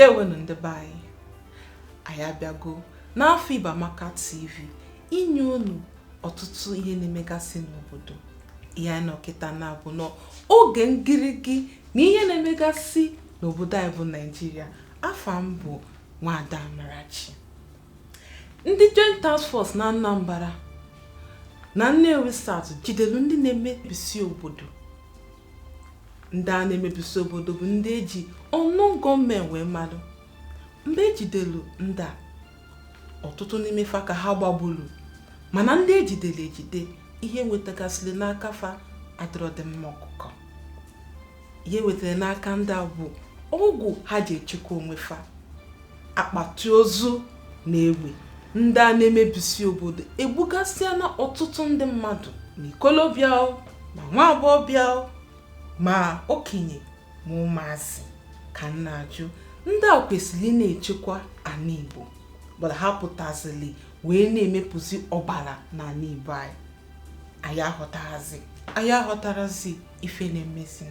Ndewenu ndị be anyị. Anyị abịago n'Afa Igbo Amaka TV inye unu ọtụtụ ihe na-emegasị n'obodo. Ihe anyị nọ kịta na-abụ n'oge ngirigi na ihe na-emegasị n'obodo anyị bụ Nigeria. Afa m bụ Nwada Amarachi. Ndị Joint Task Force na Anambra na Nnewi South jidelu ndị na-emebisi obodo. Ndị a na-emebisi obodo bụ ndị eji ọnụ gọọmenti wee mmadụ. Mgbe ejidelu ndị a, ọtụtụ n'ime fa ka ha gbagburu, mana ndị ejidere ejide ihe wetagasịrị n'aka fa adịrọ dị mma ọkụkọ. Ihe wetara n'aka ndị a bụ ọgwụ ha ji echekwa onwe fa, akpati ozu na egbe. Ndị a na-emebisi obodo egbugasịa na ọtụtụ ndị mmadụ na ikolobịa ma nwa agbọghọbịa ma okenye ma ụmụazị. Ka m na-ajụ, ndị a kwesịrị na-echekwa ana Igbo, gbara ha pụtazili wee na-emepụzi ọbara na ana Igbo anyị. Anyị aghọtarazi ife na-emezi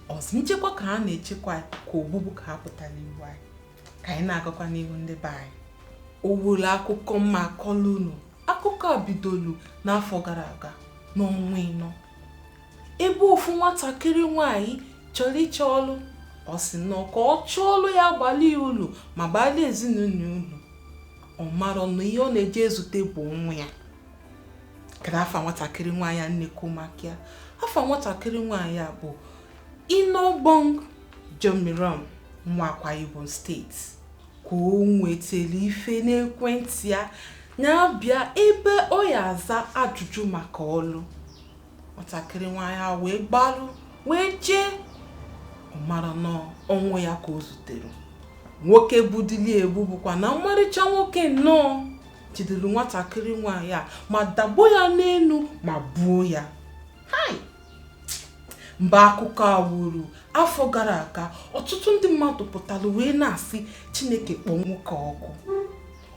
ọzọ nchekwa ka ha na-echekwa ka ogbugbu ka ha pụtara iwu anyị. Ka anyị na-agakwa n'ihu ndị be anyị. Owuru akụkọ mma akọlụ unu. Akụkọ a bidolu n'afọ gara aga n'ọnwa 4. Ebe ofu nwatakịrị nwaanyị chọrọ ịchọ ọlụ, ọ sị na ka ọ chọọ ọlụ ya gbalị ulu ma gbalị ezinụlọ ulu. Ọ mara na ihe ọ na-eje ezute bụ nwa ya. Kada afa nwatakịrị nwaanyị a nnekwu maka ya. Afa nwatakịrị nwaanyị a bụ Inobong Jomiram, nwa Akwa Ibom steeti. Ka o nwetara ife n'ekwentị ya na-abịa ebe ọ ya aza ajụjụ maka ọlụ. Nwatakịrị nwaanyị a wee gbalụ wee jee. Ọ mara na ọnwụ ya ka o zutere. Nwoke budili egbu bụkwa na mmarịcha nwoke nnọọ jidere nwatakịrị nwaanyị a ma dagbo ya n'elu ma buo ya. Mgbe akụkọ a wuru afọ gara aga, ọtụtụ ndị mmadụ pụtara wee na-asị Chineke kpọọ nwoke ọkụ.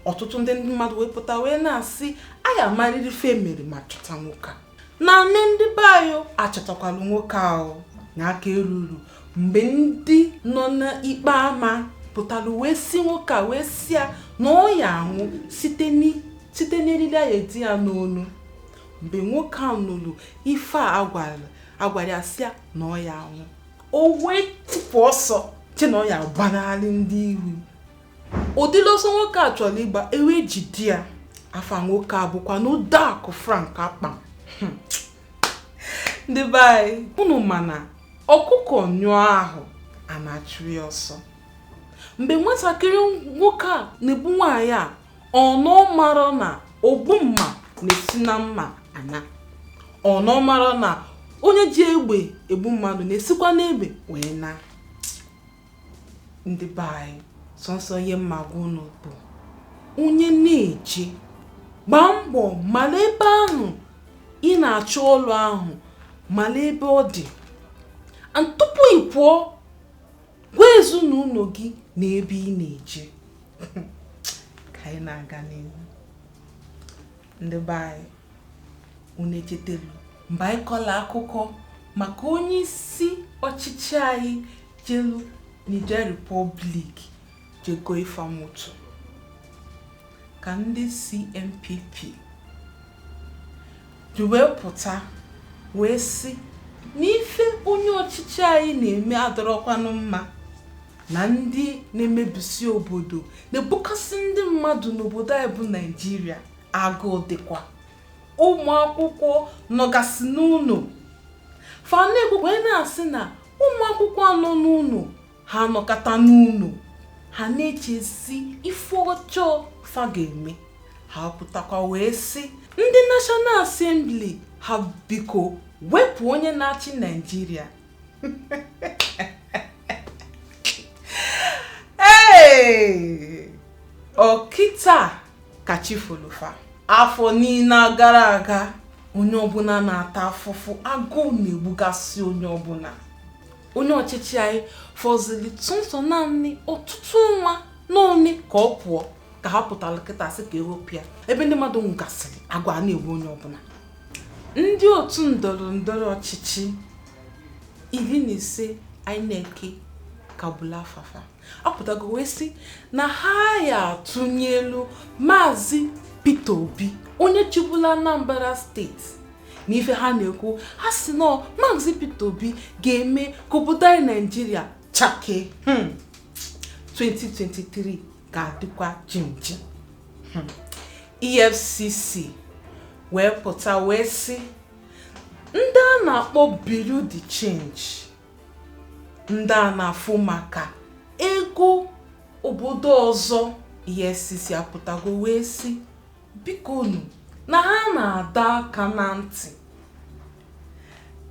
Ọtụtụ ndị mmadụ wee pụta wee na-asị anyị amarịrị ife mere ma chọta nwoke a. Na nne ndị be anyị achọtakwala nwoke ahụ n'aka eruru mgbe ndị nọ n'ikpe ama pụtara wee si nwoke a wee si ya na ọ ya anwụ site n'eriri ya edi ya n'onu. Mgbe nwoke a nụrụ ife a agwara ya si ya na ọ ya anwụ, o wee tụpụ ọsọ che na ọ ya gbanarị ndị ihu. Ụdịrị ọsọ nwoke a chọrọ ịgba ewe jide ya. Afa nwoke a bụkwa n'Udeakụ Frank Akpan. Ndị be anyị, unu mana ọkụkọ nyụọ ahụ a na-achụ ya ọsọ. Mgbe nwatakịrị nwoke a na-egbu nwaanyị a, ọnọ mara na ogbu mma na-esi na mma ana. Ọnọ mara na onye ji egbe egbu mmadụ na-esikwa n'egbe wee na. Ndị be anyị, sọnsọ ihe mmagwa unu bụ onye na-eje gbaa mbọ mara ebe ahụ ị na-achọ ọlụ ahụ, mara ebe ọ dị. Tupu ị pụọ, gwa ezinụlọ gị na ebe ị na-eje. Ka anyị na-aga n'ihu. Ndị be anyị, unu echetelu mgbe anyị kọla akụkọ maka onye isi ọchịchị anyị jelu Niger Republic jego ifa moto, ka ndị CNPP ji wee pụta wee sị n'ife onye ọchịchị anyị na-eme adọrọkwanụ mma, na ndị na-emebisi obodo na-ebukasị ndị mmadụ n'obodo anyị bụ Nigeria. Agụụ dịkwa. Ụmụ akwụkwọ nọgasị n'ụlọ. Fanegwu wee na-asị na ụmụ akwụkwọ nọ n'ụlọ ha nọkata n'ụlọ ha na-echezi ife ọjọọ fa ga-eme. Ha pụtakwa wee sị ndị National Assembly ha biko wepụ onye na-achị Nigeria. Ọkịta ka chifulufa. Afọ niile gara aga, onye ọbụla na-ata afụfụ, agụụ na-egbugasị onye ọbụla. Onye ọchịchị anyị fọzili tụnsọ naanị ọtụtụ nwa n'one ka ọ pụọ, ka ha pụtara kịta sị ka ewepịa ebe ndị mmadụ nwụgasịrị, agwa na-egbu onye ọbụla. Ndị otu ndọrọ ndọrọ ọchịchị 15 INEC akagbula afafa apụtago wee sị na ha ya atụnyelu Maazị Peter Obi onye chịbụla Anambra steeti n'ife ha na-ekwu ha sị na Maazị Peter Obi ga-eme ka obodo anyị Naịjirịa chake 2023 ga-adịkwa jimjim. EFCC wee pụta wee sị ndị a na-akpọ Bureau de Change, ndị a na-afụ maka ego obodo ọzọ, EFCC apụtago wee sị biko unu na ha na-ada aka na ntị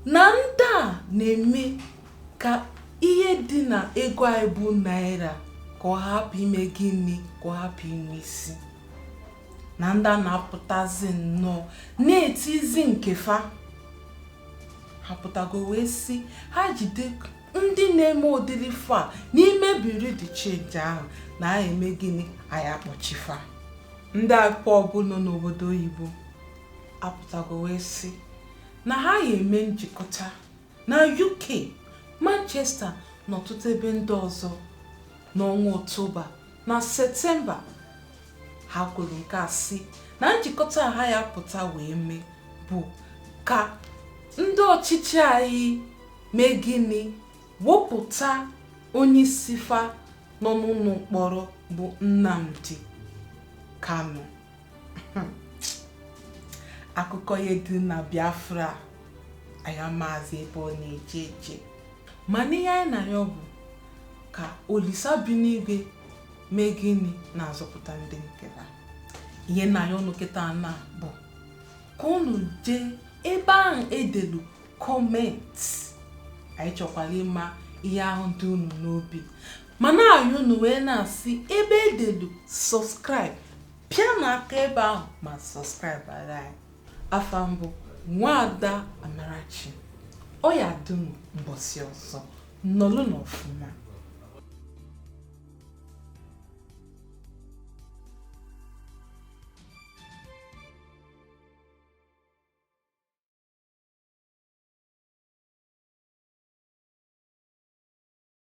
na ndị a na-eme ka ihe dị na ego anyị bụ naira ka ọ hapụ ime gịnị, ka ọ hapụ inwe isi, na ndị a na-apụtazi nnọọ na-etizi nkefa. Ha pụtago wee sị ha jide ndị na-eme ụdịrị fa n'ime Bureau de Change ahụ na ha eme gịnị, anyị akpọchifa. Ndị akpọ ọbụla n'obodo oyibo apụtago wee sị na ha ya eme njikọta na UK, Manchester na ọtụtụ ebe ndị ọzọ n'ọnwa Ọktoba na Septemba. Ha kwuru nke a sị na njikọta ha ya pụta wee mee bụ ka ndị ọchịchị anyị mee gịnị, wepụta onye isi fa nọ n'ụlọ mkpọrọ bụ Nnamdi Kanu. Akụkọ ya dị na Biafra anya maazị ebe ọ na-eje eje, mana ihe anyị na ya bụ ka Olisa bi n'igwe mee gịnị na-azọpụta ndị nke ha. Ihe na ya ọnụ kịta na bụ ka unu jee ebe ahụ edelu kọment. Anyị chọkwara ịma ihe ahụ dị unu n'obi, mana anyị unu wee na-asị ebe edelu subscribe pịa n'aka ebe ahụ ma subscribe anyị. Afa mbụ Nwaada Amarachi. Ọ ya dum mbọsị ọzọ, nọlụ n'ọfụma.